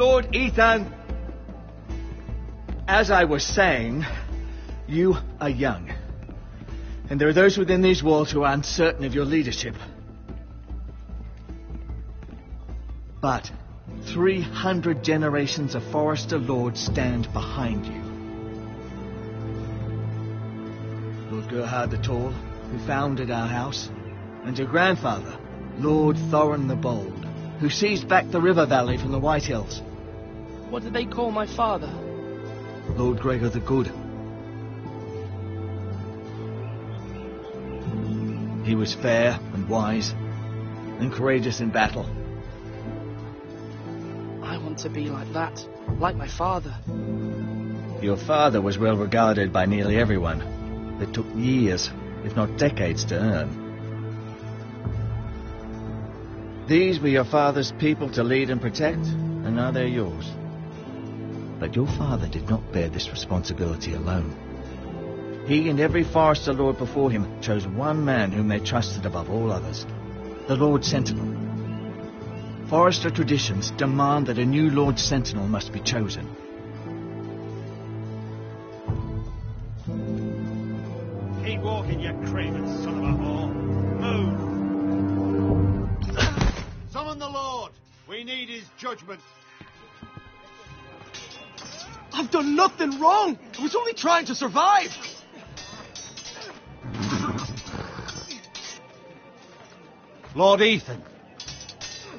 Lord Ethan! As I was saying, you are young. And there are those within these walls who are uncertain of your leadership. But 300 generations of Forester Lords stand behind you. Lord Gerhard the Tall, who founded our house, and your grandfather, Lord Thorin the Bold, who seized back the river valley from the White Hills. What did they call my father? Lord Gregor the Good. He was fair and wise, and courageous in battle. I want to be like that, like my father. Your father was well regarded by nearly everyone. It took years, if not decades, to earn. These were your father's people to lead and protect, and now they're yours. But your father did not bear this responsibility alone. He and every Forester Lord before him chose one man whom they trusted above all others, the Lord Sentinel. Forester traditions demand that a new Lord Sentinel must be chosen. Keep walking, you craven son of a whore. Move! Summon the Lord! We need his judgment. I've done nothing wrong! I was only trying to survive! Lord Ethan.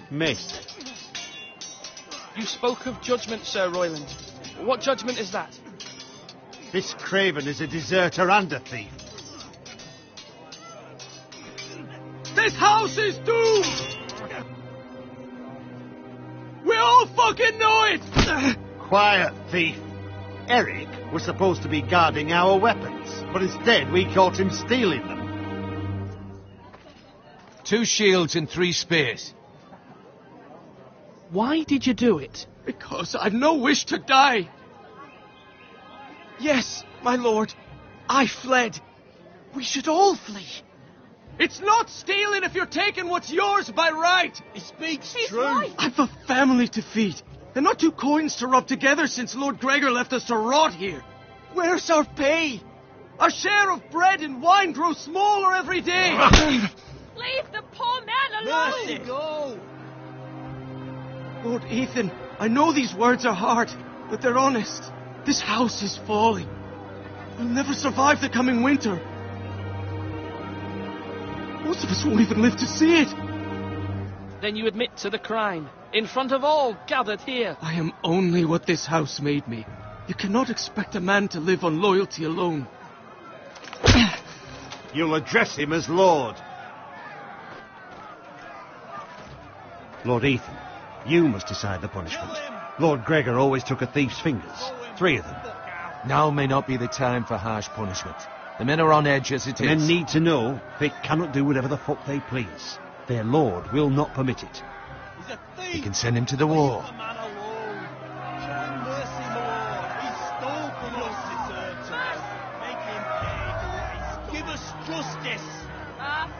Missed. You spoke of judgment, Sir Royland. What judgment is that? This craven is a deserter and a thief. This house is doomed! We all fucking know it! Quiet, thief. Eric was supposed to be guarding our weapons, but instead we caught him stealing them. 2 shields and 3 spears. Why did you do it? Because I've no wish to die. Yes, my lord, I fled. We should all flee. It's not stealing if you're taking what's yours by right. He speaks He's true. right. I've a family to feed, and not 2 coins to rub together since Lord Gregor left us to rot here. Where's our pay? Our share of bread and wine grows smaller every day. Leave the poor man alone! Mercy, go! Lord Ethan, I know these words are hard, but they're honest. This house is falling. We'll never survive the coming winter. Most of us won't even live to see it. Then you admit to the crime, in front of all gathered here. I am only what this house made me. You cannot expect a man to live on loyalty alone. You'll address him as Lord. Lord Ethan, you must decide the punishment. Lord Gregor always took a thief's fingers. 3 of them. Now may not be the time for harsh punishment. The men are on edge as it is. Men need to know they cannot do whatever the fuck they please. Their lord will not permit it. He's a thief! We can send him to the war. Leave the man alone. Show him mercy, Lord. He stole from us. Deserters. Make him pay for what he's done. Give us justice.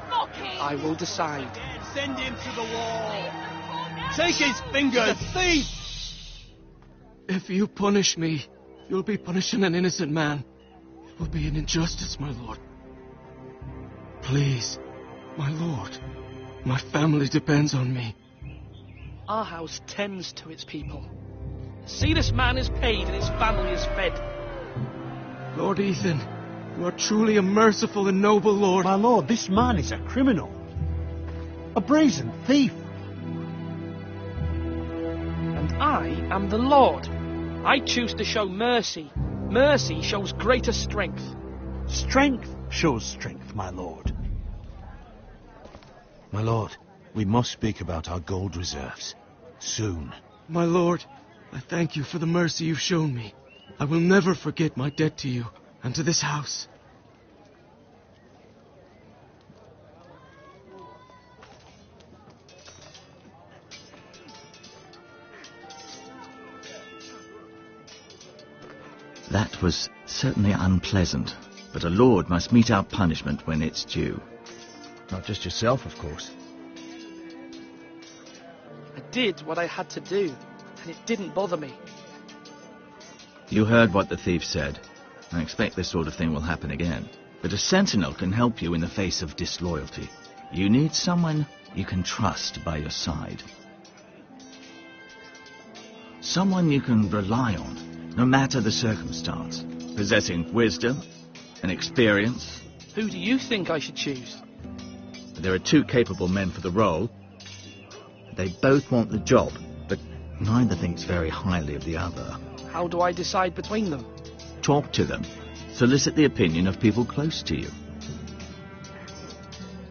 Fuck him! I will decide. Send him to the wall. Leave the poor man Take his alone. fingers. He's a thief! If you punish me, you'll be punishing an innocent man. It will be an injustice, my lord. Please, my lord. My family depends on me. Our house tends to its people. See, this man is paid and his family is fed. Lord Ethan, you are truly a merciful and noble lord. My lord, this man is a criminal. A brazen thief. And I am the Lord. I choose to show mercy. Mercy shows greater strength. Strength shows strength, my lord. My lord, we must speak about our gold reserves. Soon. My lord, I thank you for the mercy you've shown me. I will never forget my debt to you and to this house. That was certainly unpleasant, but a lord must mete out punishment when it's due. Not just yourself, of course. I did what I had to do. and it didn't bother me. You heard what the thief said. I expect this sort of thing will happen again. But a sentinel can help you in the face of disloyalty. You need someone you can trust by your side. Someone you can rely on, no matter the circumstance. Possessing wisdom and experience. Who do you think I should choose? There are two capable men for the role. They both want the job, but neither thinks very highly of the other. How do I decide between them? Talk to them. Solicit the opinion of people close to you.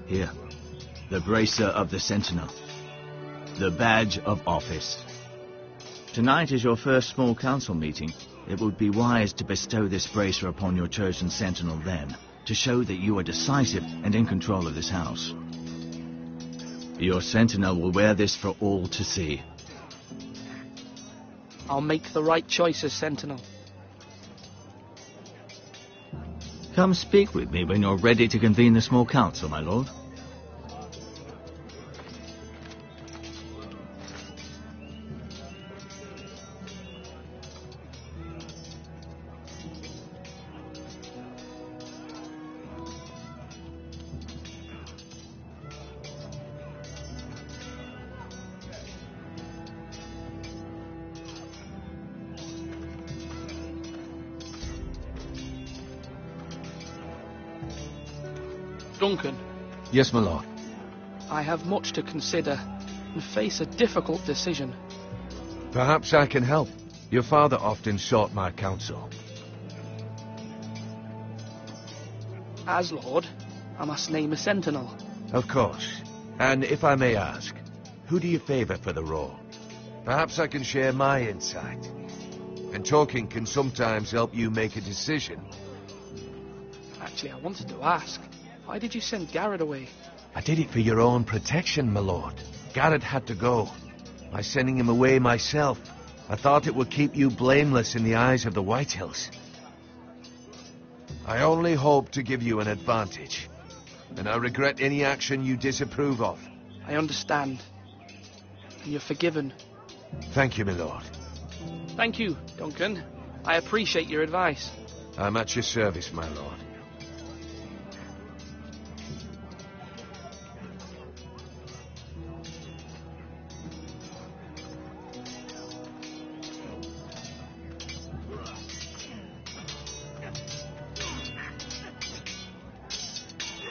Here, the bracer of the sentinel. The badge of office. Tonight is your first small council meeting. It would be wise to bestow this bracer upon your chosen sentinel then, to show that you are decisive and in control of this house. Your sentinel will wear this for all to see. I'll make the right choice as sentinel. Come speak with me when you're ready to convene the small council, my lord. Duncan, Yes, my lord. I have much to consider and face a difficult decision. Perhaps I can help. Your father often sought my counsel. As Lord, I must name a sentinel. Of course. And if I may ask, who do you favour for the role? Perhaps I can share my insight. And talking can sometimes help you make a decision. Actually, I wanted to ask, why did you send Garrett away? I did it for your own protection, my lord. Garrett had to go. By sending him away myself, I thought it would keep you blameless in the eyes of the Whitehills. I only hope to give you an advantage, and I regret any action you disapprove of. I understand. And you're forgiven. Thank you, my lord. Thank you, Duncan. I appreciate your advice. I'm at your service, my lord.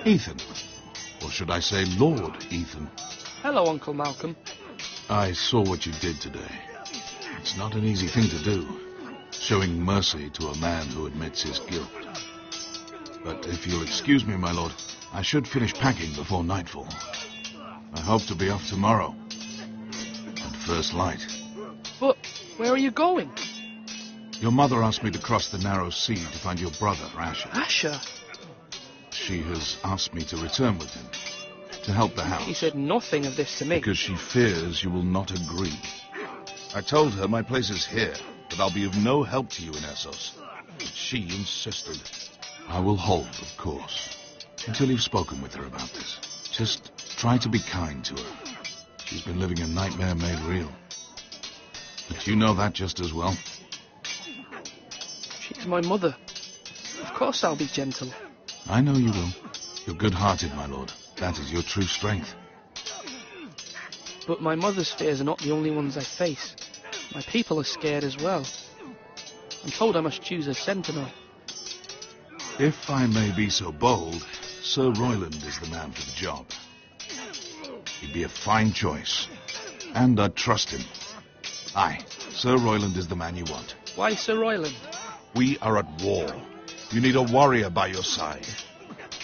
Ethan. Or should I say Lord Ethan? Hello, Uncle Malcolm. I saw what you did today. It's not an easy thing to do, showing mercy to a man who admits his guilt. But if you'll excuse me, my lord, I should finish packing before nightfall. I hope to be off tomorrow. At first light. But where are you going? Your mother asked me to cross the narrow sea to find your brother, Asher. Asher? She has asked me to return with him, to help the house. She said nothing of this to me. Because she fears you will not agree. I told her my place is here, that I'll be of no help to you in Essos. But she insisted. I will hold, of course, until you've spoken with her about this. Just try to be kind to her. She's been living a nightmare made real. But you know that just as well. She's my mother. Of course I'll be gentle. I know you will. You're good-hearted, my lord. That is your true strength. But my mother's fears are not the only ones I face. My people are scared as well. I'm told I must choose a sentinel. If I may be so bold, Sir Royland is the man for the job. He'd be a fine choice. And I'd trust him. Aye, Sir Royland is the man you want. Why Sir Royland? We are at war. You need a warrior by your side.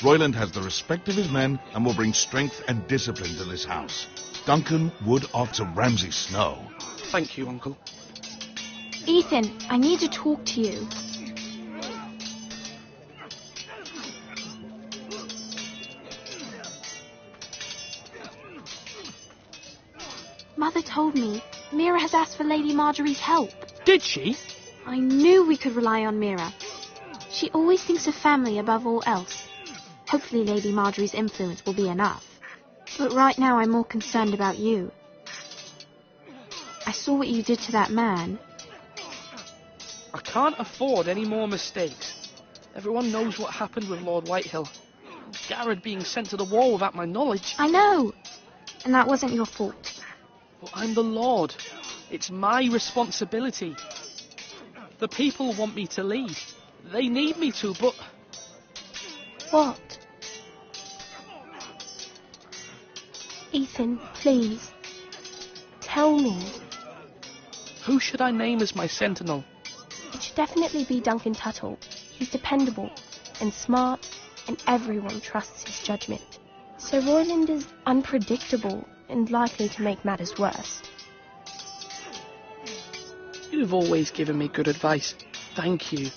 Royland has the respect of his men and will bring strength and discipline to this house. Duncan would off to Ramsay Snow. Thank you, Uncle. Ethan, I need to talk to you. Mother told me Mira has asked for Lady Marjorie's help. Did she? I knew we could rely on Mira. She always thinks of family above all else. Hopefully Lady Marjorie's influence will be enough. But right now I'm more concerned about you. I saw what you did to that man. I can't afford any more mistakes. Everyone knows what happened with Lord Whitehill. Garrett being sent to the wall without my knowledge. I know. And that wasn't your fault. But I'm the Lord. It's my responsibility. The people want me to lead. They need me to, but... What? Ethan, please. Tell me. Who should I name as my sentinel? It should definitely be Duncan Tuttle. He's dependable and smart, and everyone trusts his judgment. Sir Royland is unpredictable and likely to make matters worse. You've always given me good advice. Thank you.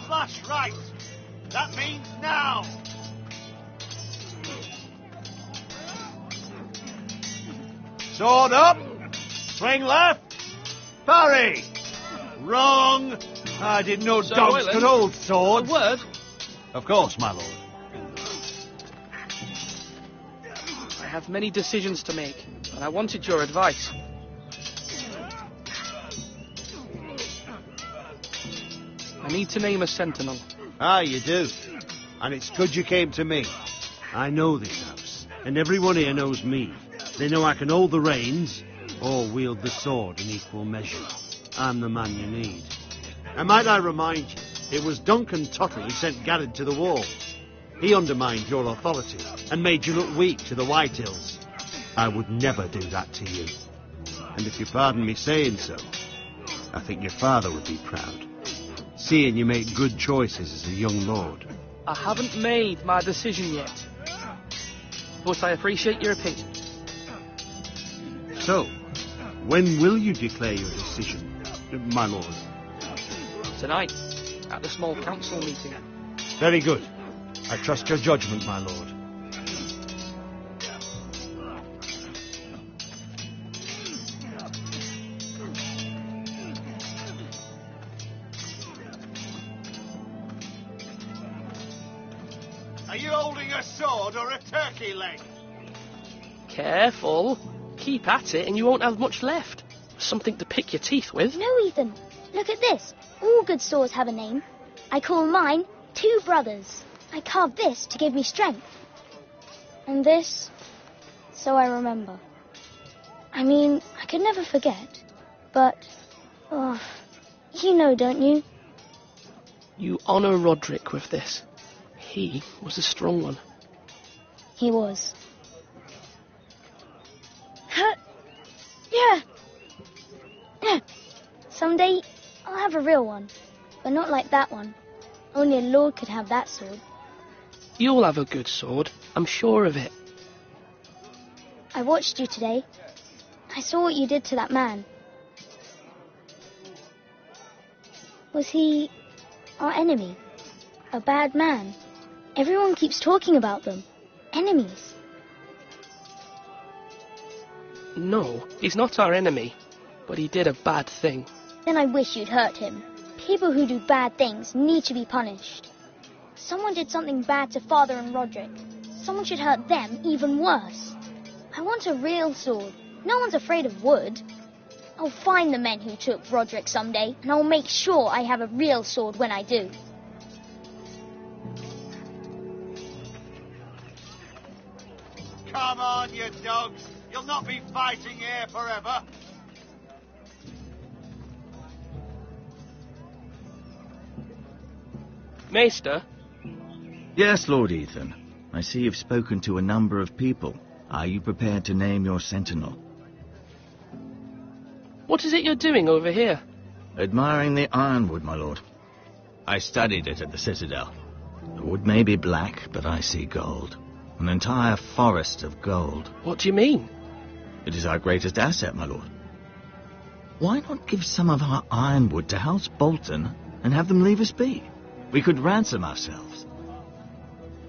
That's right. That means now. Sword up. Swing left. Parry. Wrong. I didn't know Sir dogs Royland, could hold swords. A word? Of course, my lord. I have many decisions to make, and I wanted your advice. I need to name a sentinel. Ah, you do. And it's good you came to me. I know this house, and everyone here knows me. They know I can hold the reins, or wield the sword in equal measure. I'm the man you need. And might I remind you, it was Duncan Tuttle who sent Garrett to the wall. He undermined your authority, and made you look weak to the Whitehills. I would never do that to you. And if you pardon me saying so, I think your father would be proud, seeing you make good choices as a young lord. I haven't made my decision yet, but I appreciate your opinion. So, when will you declare your decision, my lord? Tonight, at the small council meeting. Very good. I trust your judgment, my lord. Are you holding a sword or a turkey leg? Careful. Keep at it and you won't have much left. Something to pick your teeth with. No, Ethan. Look at this. All good swords have a name. I call mine Two Brothers. I carved this to give me strength. And this, so I remember. I mean, I could never forget. But, you know, don't you? You honour Roderick with this. He was a strong one. He was. Yeah. Someday, I'll have a real one. But not like that one. Only a lord could have that sword. You'll have a good sword. I'm sure of it. I watched you today. I saw what you did to that man. Was he our enemy? A bad man? Everyone keeps talking about them. Enemies. No, he's not our enemy. But he did a bad thing. Then I wish you'd hurt him. People who do bad things need to be punished. Someone did something bad to Father and Roderick. Someone should hurt them even worse. I want a real sword. No one's afraid of wood. I'll find the men who took Roderick someday, and I'll make sure I have a real sword when I do. Come on, you dogs. You'll not be fighting here forever. Maester? Yes, Lord Ethan. I see you've spoken to a number of people. Are you prepared to name your sentinel? What is it you're doing over here? Admiring the ironwood, my lord. I studied it at the Citadel. The wood may be black, but I see gold. An entire forest of gold. What do you mean? It is our greatest asset, my lord. Why not give some of our ironwood to House Bolton and have them leave us be? We could ransom ourselves.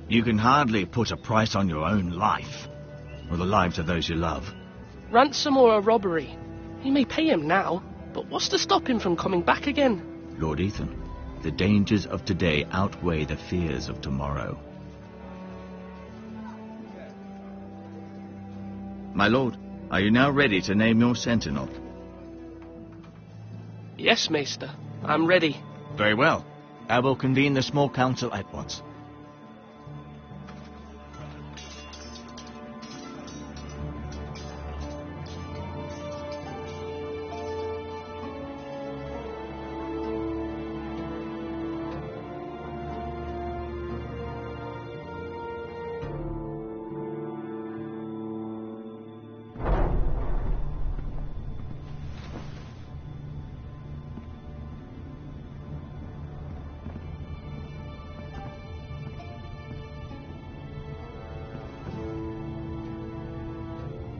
You can hardly put a price on your own life, or the lives of those you love. Ransom or a robbery? He may pay him now, but what's to stop him from coming back again? Lord Ethan, the dangers of today outweigh the fears of tomorrow. My lord, are you now ready to name your sentinel? Yes, Maester. I'm ready. Very well. I will convene the small council at once.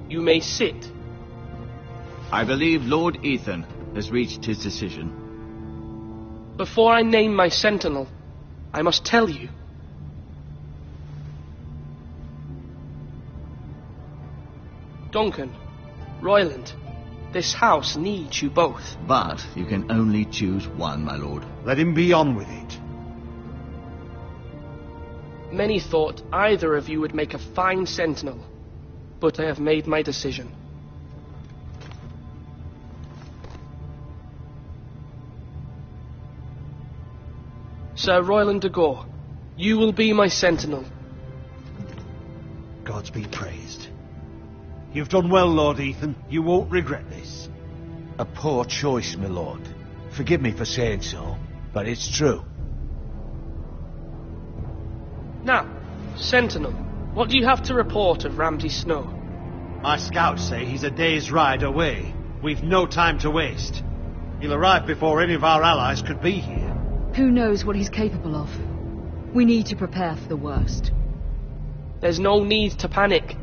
You may sit. I believe Lord Ethan has reached his decision. Before I name my sentinel, I must tell you. Duncan, Royland, this house needs you both. But you can only choose one, my lord. Let him be on with it. Many thought either of you would make a fine sentinel, but I have made my decision. Sir Royland de Gore, you will be my sentinel. Gods be praised. You've done well, Lord Ethan. You won't regret this. A poor choice, my lord. Forgive me for saying so, but it's true. Now, sentinel, what do you have to report of Ramsay Snow? My scouts say he's a day's ride away. We've no time to waste. He'll arrive before any of our allies could be here. Who knows what he's capable of? We need to prepare for the worst. There's no need to panic.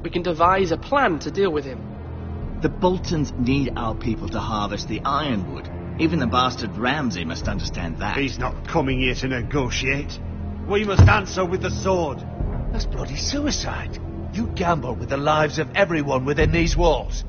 We can devise a plan to deal with him. The Boltons need our people to harvest the ironwood. Even the bastard Ramsay must understand that. He's not coming here to negotiate. We must answer with the sword. That's bloody suicide. You gamble with the lives of everyone within these walls.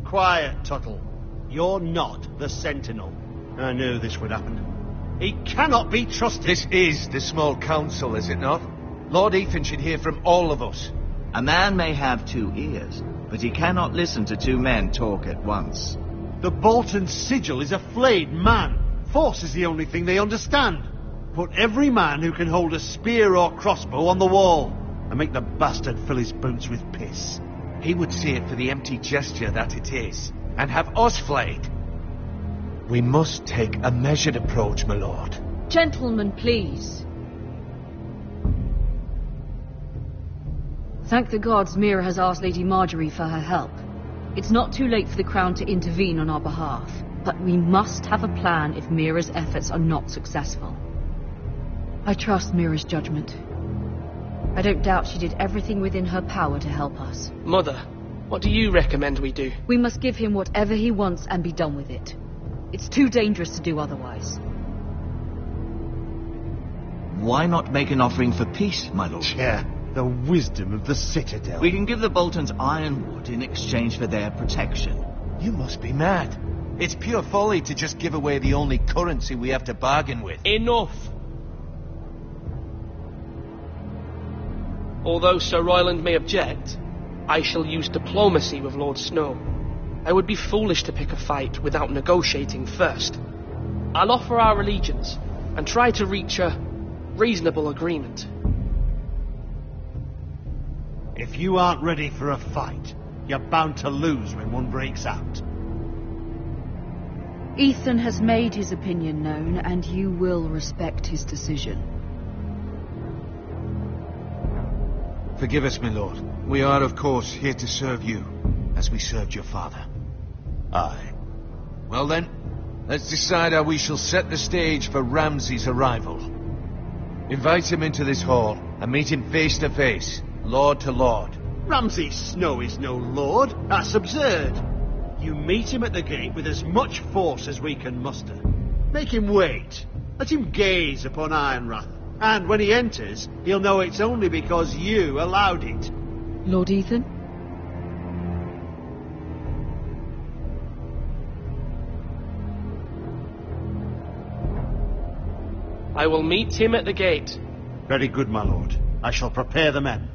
Quiet, Tuttle. You're not the Sentinel. I knew this would happen. He cannot be trusted. This is the small council, is it not? Lord Ethan should hear from all of us. A man may have 2 ears, but he cannot listen to 2 men talk at once. The Bolton sigil is a flayed man. Force is the only thing they understand. Put every man who can hold a spear or crossbow on the wall, and make the bastard fill his boots with piss. He would see it for the empty gesture that it is, and have us flayed. We must take a measured approach, my lord. Gentlemen, please. Thank the gods Mira has asked Lady Marjorie for her help. It's not too late for the Crown to intervene on our behalf, but we must have a plan if Mira's efforts are not successful. I trust Mira's judgment. I don't doubt she did everything within her power to help us. Mother, what do you recommend we do? We must give him whatever he wants and be done with it. It's too dangerous to do otherwise. Why not make an offering for peace, my lord? Yeah, the wisdom of the Citadel. We can give the Boltons ironwood in exchange for their protection. You must be mad. It's pure folly to just give away the only currency we have to bargain with. Enough! Although Sir Royland may object, I shall use diplomacy with Lord Snow. I would be foolish to pick a fight without negotiating first. I'll offer our allegiance and try to reach a reasonable agreement. If you aren't ready for a fight, you're bound to lose when one breaks out. Ethan has made his opinion known, and you will respect his decision. Forgive us, my lord. We are, of course, here to serve you, as we served your father. Aye. Well then, let's decide how we shall set the stage for Ramsay's arrival. Invite him into this hall, and meet him face to face, lord to lord. Ramsay Snow is no lord. That's absurd. You meet him at the gate with as much force as we can muster. Make him wait. Let him gaze upon Ironrath. And when he enters, he'll know it's only because you allowed it. Lord Ethan? I will meet him at the gate. Very good, my lord. I shall prepare the men.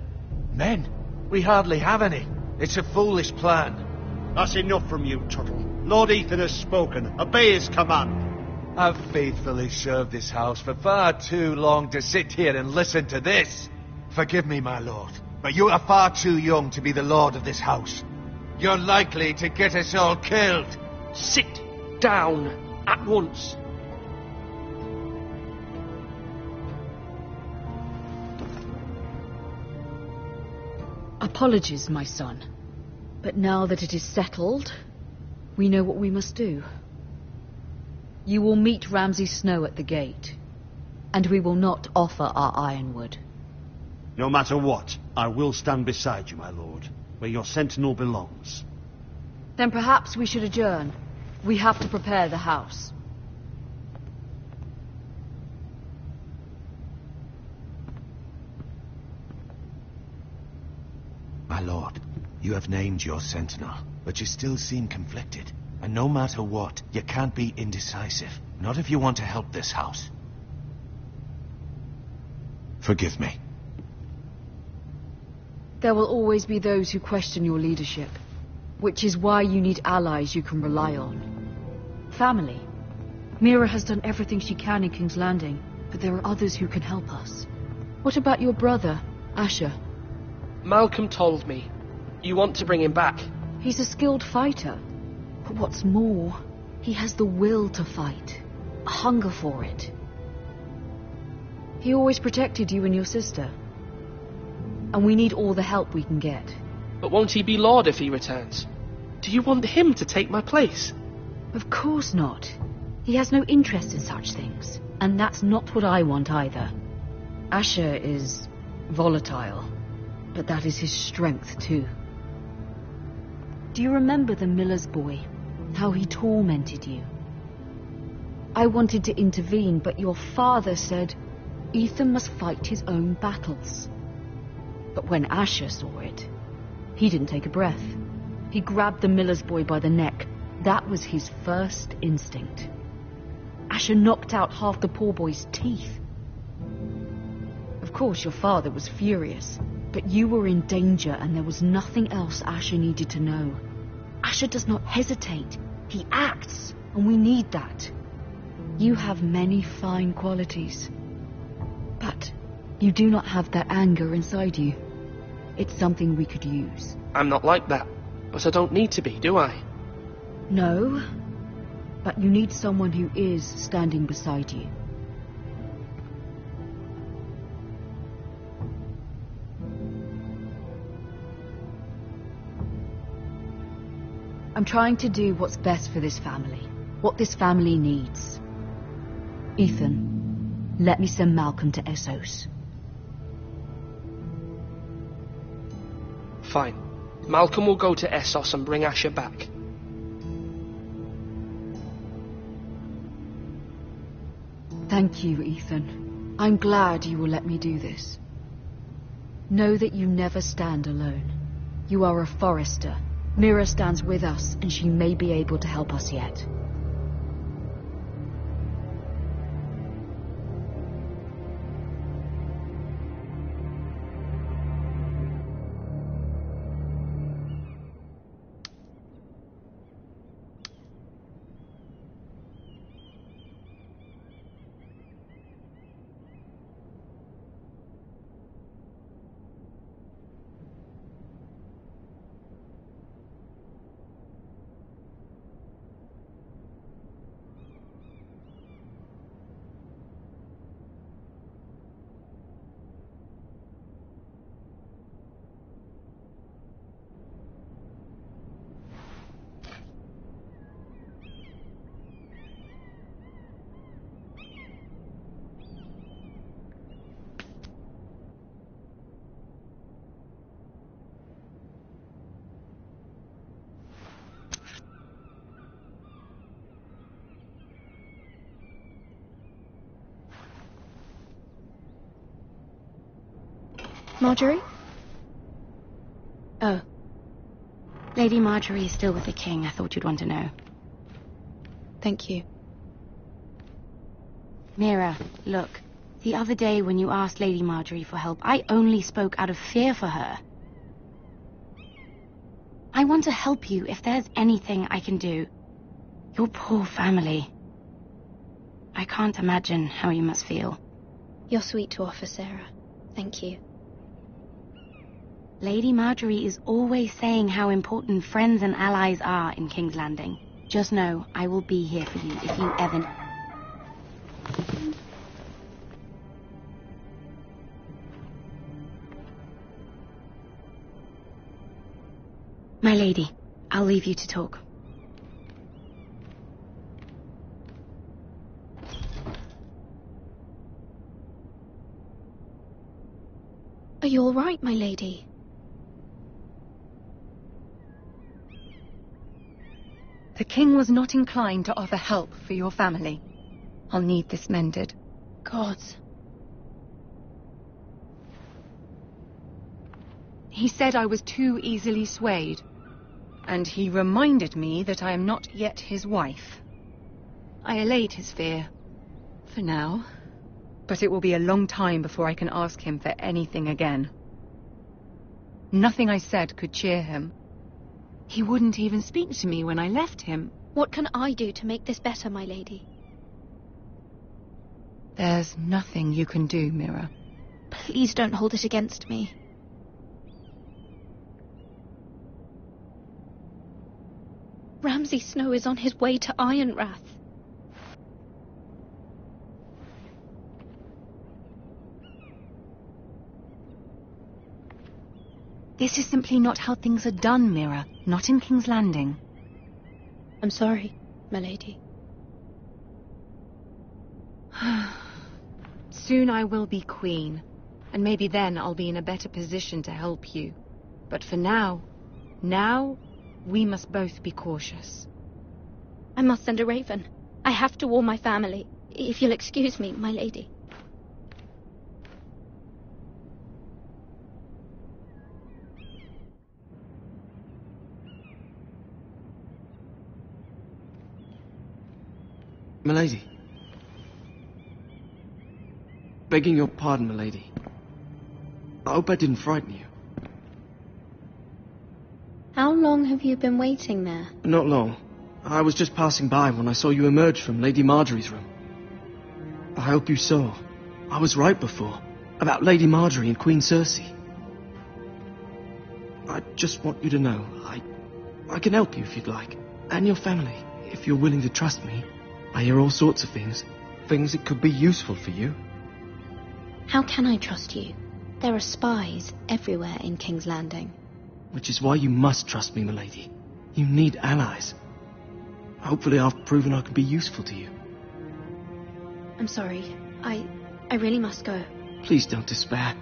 Men? We hardly have any. It's a foolish plan. That's enough from you, Tuttle. Lord Ethan has spoken. Obey his command. I've faithfully served this house for far too long to sit here and listen to this. Forgive me, my lord, but you are far too young to be the lord of this house. You're likely to get us all killed. Sit down at once. Apologies, my son. But now that it is settled, we know what we must do. You will meet Ramsay Snow at the gate, and we will not offer our ironwood. No matter what, I will stand beside you, my lord, where your sentinel belongs. Then perhaps we should adjourn. We have to prepare the house. My lord, you have named your sentinel, but you still seem conflicted. And no matter what, you can't be indecisive. Not if you want to help this house. Forgive me. There will always be those who question your leadership, which is why you need allies you can rely on. Family. Mira has done everything she can in King's Landing, but there are others who can help us. What about your brother, Asher? Malcolm told me. You want to bring him back. He's a skilled fighter. But what's more, he has the will to fight. A hunger for it. He always protected you and your sister. And we need all the help we can get. But won't he be Lord if he returns? Do you want him to take my place? Of course not. He has no interest in such things. And that's not what I want either. Asher is volatile. But that is his strength too. Do you remember the miller's boy? How he tormented you? I wanted to intervene, but your father said Ethan must fight his own battles. But when Asher saw it, he didn't take a breath. He grabbed the miller's boy by the neck. That was his first instinct. Asher knocked out half the poor boy's teeth. Of course, your father was furious, but you were in danger and there was nothing else Asher needed to know. Asher does not hesitate. He acts, and we need that. You have many fine qualities, but you do not have that anger inside you. It's something we could use. I'm not like that, but I don't need to be, do I? No, but you need someone who is standing beside you. I'm trying to do what's best for this family, what this family needs. Ethan, let me send Malcolm to Essos. Fine. Malcolm will go to Essos and bring Asher back. Thank you, Ethan. I'm glad you will let me do this. Know that you never stand alone. You are a forester. Mira stands with us, and she may be able to help us yet. Marjorie? Oh. Lady Marjorie is still with the king. I thought you'd want to know. Thank you. Mira, look. The other day when you asked Lady Marjorie for help, I only spoke out of fear for her. I want to help you if there's anything I can do. Your poor family. I can't imagine how you must feel. You're sweet to offer, Sarah. Thank you. Lady Marjorie is always saying how important friends and allies are in King's Landing. Just know I will be here for you if you ever... My lady, I'll leave you to talk. Are you all right, my lady? The king was not inclined to offer help for your family. I'll need this mended. Gods. He said I was too easily swayed. And he reminded me that I am not yet his wife. I allayed his fear. For now. But it will be a long time before I can ask him for anything again. Nothing I said could cheer him. He wouldn't even speak to me when I left him. What can I do to make this better, my lady? There's nothing you can do, Mira. Please don't hold it against me. Ramsay Snow is on his way to Ironrath. This is simply not how things are done, Mira. Not in King's Landing. I'm sorry, my lady. Soon I will be queen, and maybe then I'll be in a better position to help you. But for now, we must both be cautious. I must send a raven. I have to warn my family. If you'll excuse me, my lady. Milady. Begging your pardon, milady. I hope I didn't frighten you. How long have you been waiting there? Not long. I was just passing by when I saw you emerge from Lady Marjorie's room. I hope you saw. I was right before. About Lady Marjorie and Queen Cersei. I just want you to know, I can help you if you'd like. And your family, if you're willing to trust me. I hear all sorts of things. Things that could be useful for you. How can I trust you? There are spies everywhere in King's Landing. Which is why you must trust me, milady. You need allies. Hopefully I've proven I can be useful to you. I'm sorry. I really must go. Please don't despair.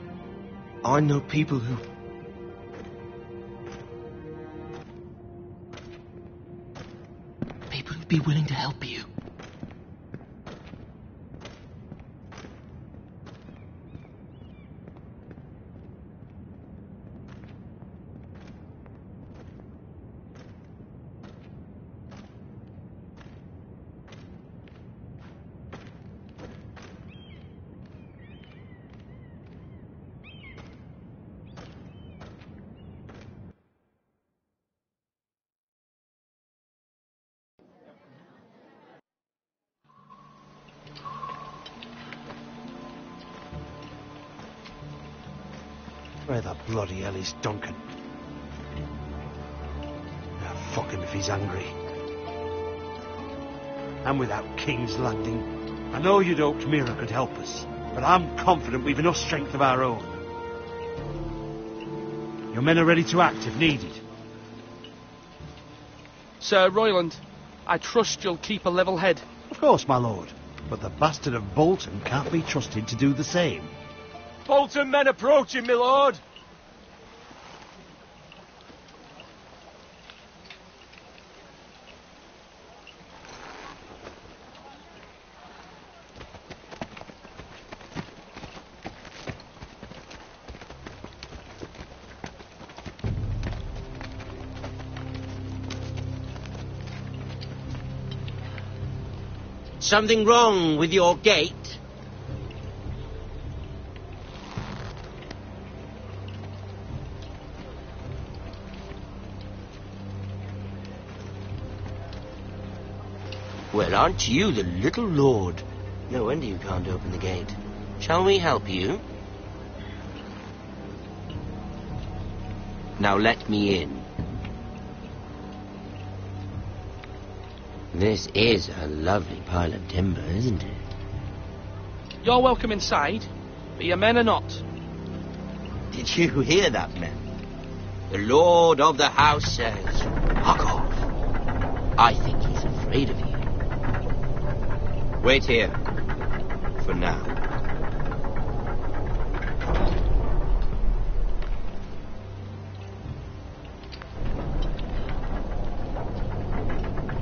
I know people who... People who'd be willing to help you. Where the bloody hell is Duncan? Ah, fuck him if he's angry. And without King's Landing, I know you'd hoped Mira could help us, but I'm confident we've enough strength of our own. Your men are ready to act if needed. Sir Royland, I trust you'll keep a level head. Of course, my lord. But the bastard of Bolton can't be trusted to do the same. Bolton men approaching, my lord. Something wrong with your gate? Well, aren't you the little lord? No wonder you can't open the gate. Shall we help you? Now let me in. This is a lovely pile of timber, isn't it? You're welcome inside, but your men are not. Did you hear that, men? The lord of the house says, "Fuck off." I think he's afraid of you. Wait here. For now.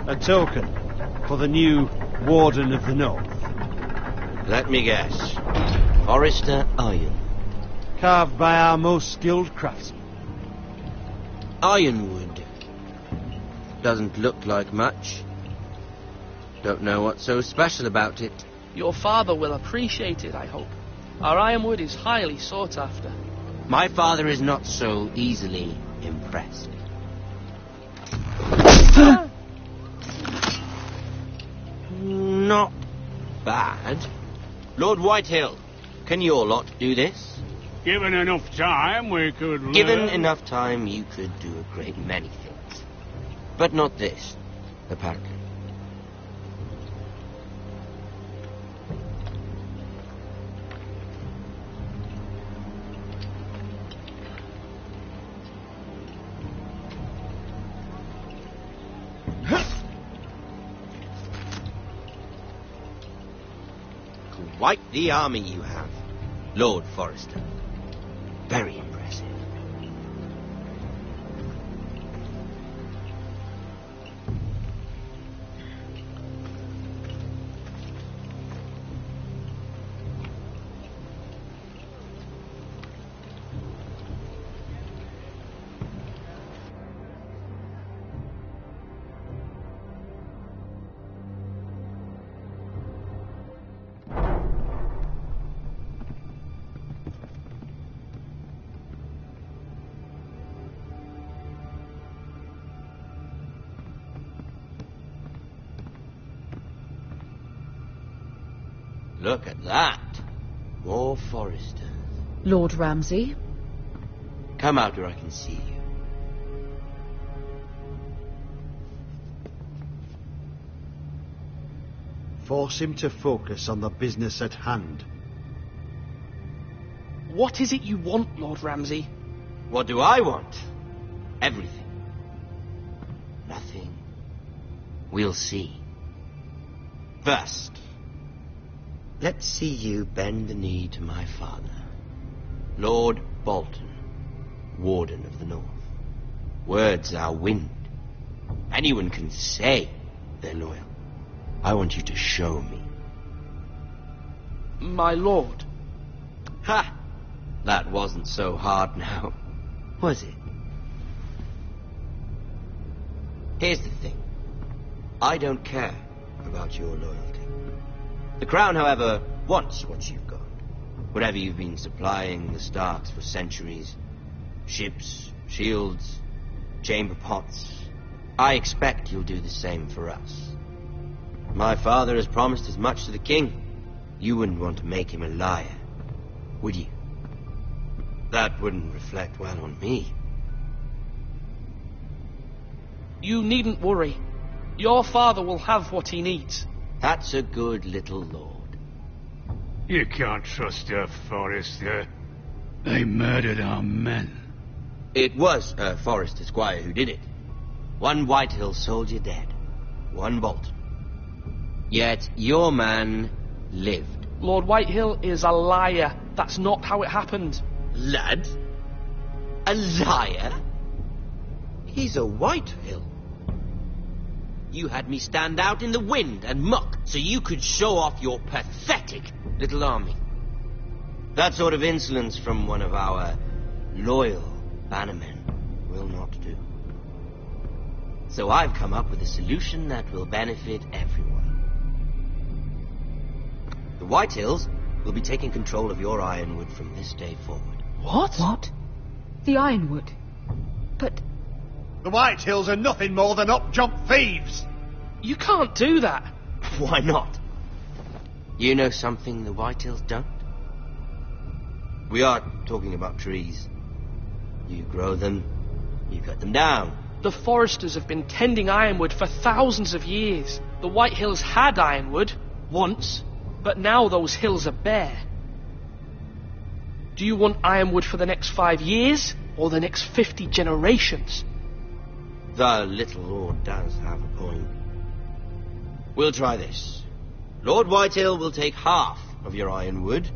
A token for the new Warden of the North. Let me guess. Forrester Iron. Carved by our most skilled craftsmen. Ironwood. Doesn't look like much. Don't know what's so special about it. Your father will appreciate it, I hope. Our ironwood is highly sought after. My father is not so easily impressed. Not bad. Lord Whitehill, can your lot do this? Given enough time, we could learn. Given enough time, you could do a great many things. But not this, apparently. Quite the army you have, Lord Forrester. Very impressive. Look at that. More Forresters. Lord Ramsay? Come out where I can see you. Force him to focus on the business at hand. What is it you want, Lord Ramsay? What do I want? Everything. Nothing. We'll see. First, let's see you bend the knee to my father, Lord Bolton, Warden of the North. Words are wind. Anyone can say they're loyal. I want you to show me. My lord. Ha! That wasn't so hard now, was it? Here's the thing. I don't care about your loyalty. The Crown, however, wants what you've got. Whatever you've been supplying the Starks for centuries. Ships, shields, chamber pots. I expect you'll do the same for us. My father has promised as much to the king. You wouldn't want to make him a liar, would you? That wouldn't reflect well on me. You needn't worry. Your father will have what he needs. That's a good little lord. You can't trust her, Forrester. They murdered our men. It was a Forrester squire who did it. One Whitehill soldier dead. One Bolton. Yet your man lived. Lord Whitehill is a liar. That's not how it happened. Lad? A liar? He's a Whitehill. You had me stand out in the wind and muck so you could show off your pathetic little army. That sort of insolence from one of our loyal bannermen will not do. So I've come up with a solution that will benefit everyone. The Whitehills will be taking control of your ironwood from this day forward. What? What? The ironwood? But... The Whitehills are nothing more than up-jump thieves! You can't do that. Why not? You know something the Whitehills don't? We are talking about trees. You grow them, you cut them down. The foresters have been tending ironwood for thousands of years. The Whitehills had ironwood, once, but now those hills are bare. Do you want ironwood for the next 5 years, or the next 50 generations? The little lord does have a point. We'll try this. Lord Whitehill will take half of your ironwood,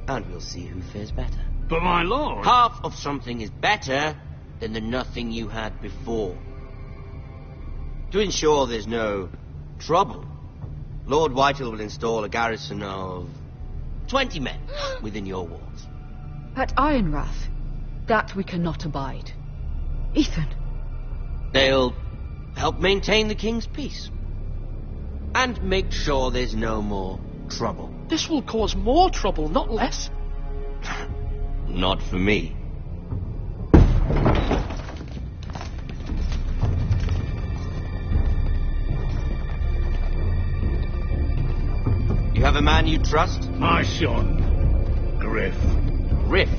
and we'll see who fares better. But my lord... Half of something is better than the nothing you had before. To ensure there's no trouble, Lord Whitehill will install a garrison of 20 men within your walls. At Ironrath, that we cannot abide. Ethan. They'll help maintain the king's peace. And make sure there's no more trouble. This will cause more trouble, not less. Not for me. You have a man you trust? My son, Griff. Griff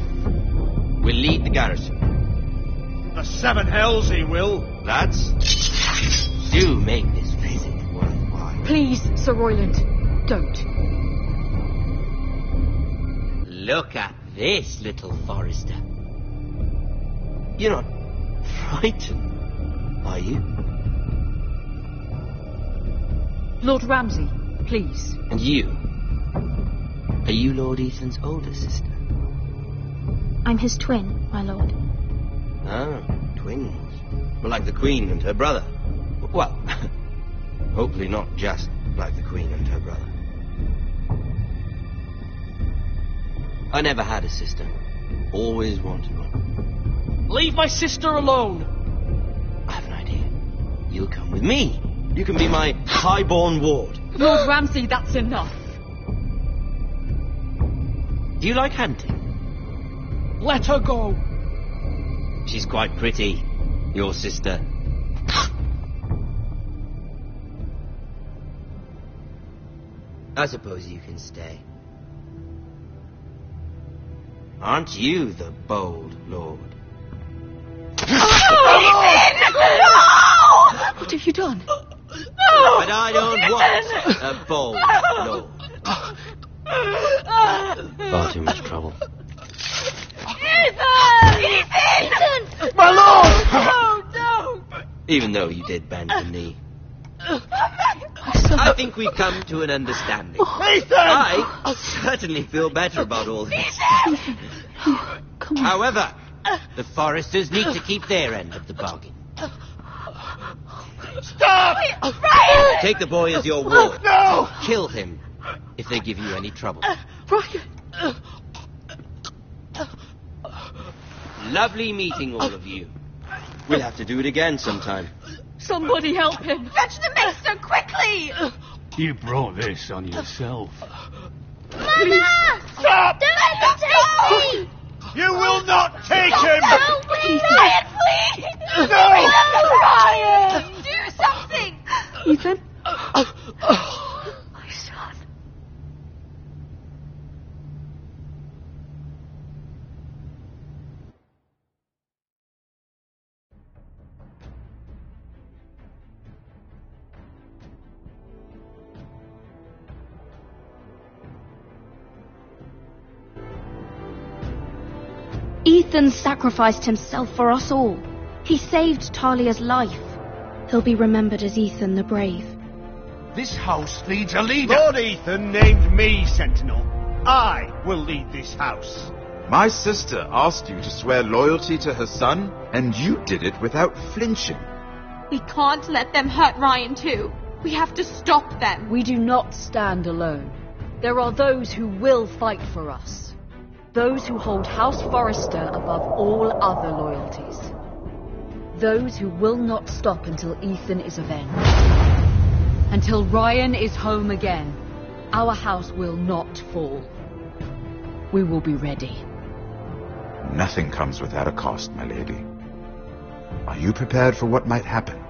will lead the garrison. The 7 hells he will. Lads, do make this visit worthwhile. Please, Sir Royland, don't. Look at this, little forester. You're not frightened, are you? Lord Ramsay, please. And you? Are you Lord Ethan's older sister? I'm his twin, my lord. Ah, twins. Well, like the Queen and her brother. Well, hopefully not just like the Queen and her brother. I never had a sister. Always wanted one. Leave my sister alone! I have an idea. You'll come with me. You can be my highborn ward. Lord Ramsay, that's enough. Do you like hunting? Let her go. She's quite pretty, your sister. I suppose you can stay. Aren't you the bold lord? What have you done? But I don't want a bold lord. Far too much trouble. Ethan! My lord! No, don't! Even though you did bend the knee. I think we've come to an understanding. Ethan! I certainly feel better about all this. Come on. However, the foresters need to keep their end of the bargain. Stop! Ryan! Take the boy as your ward. No! Kill him if they give you any trouble. Ryan! Lovely meeting all of you. We'll have to do it again sometime. Somebody help him! Fetch the maester, quickly! You brought this on yourself. Mama! Stop! Don't let him take me! You will not take him! Don't please! Ryan, please! No! Ryan! Do something! Ethan? My son. Ethan sacrificed himself for us all. He saved Talia's life. He'll be remembered as Ethan the Brave. This house needs a leader. Lord Ethan named me Sentinel. I will lead this house. My sister asked you to swear loyalty to her son, and you did it without flinching. We can't let them hurt Ryan too. We have to stop them. We do not stand alone. There are those who will fight for us. Those who hold House Forrester above all other loyalties. Those who will not stop until Ethan is avenged. Until Ryan is home again, our house will not fall. We will be ready. Nothing comes without a cost, my lady. Are you prepared for what might happen?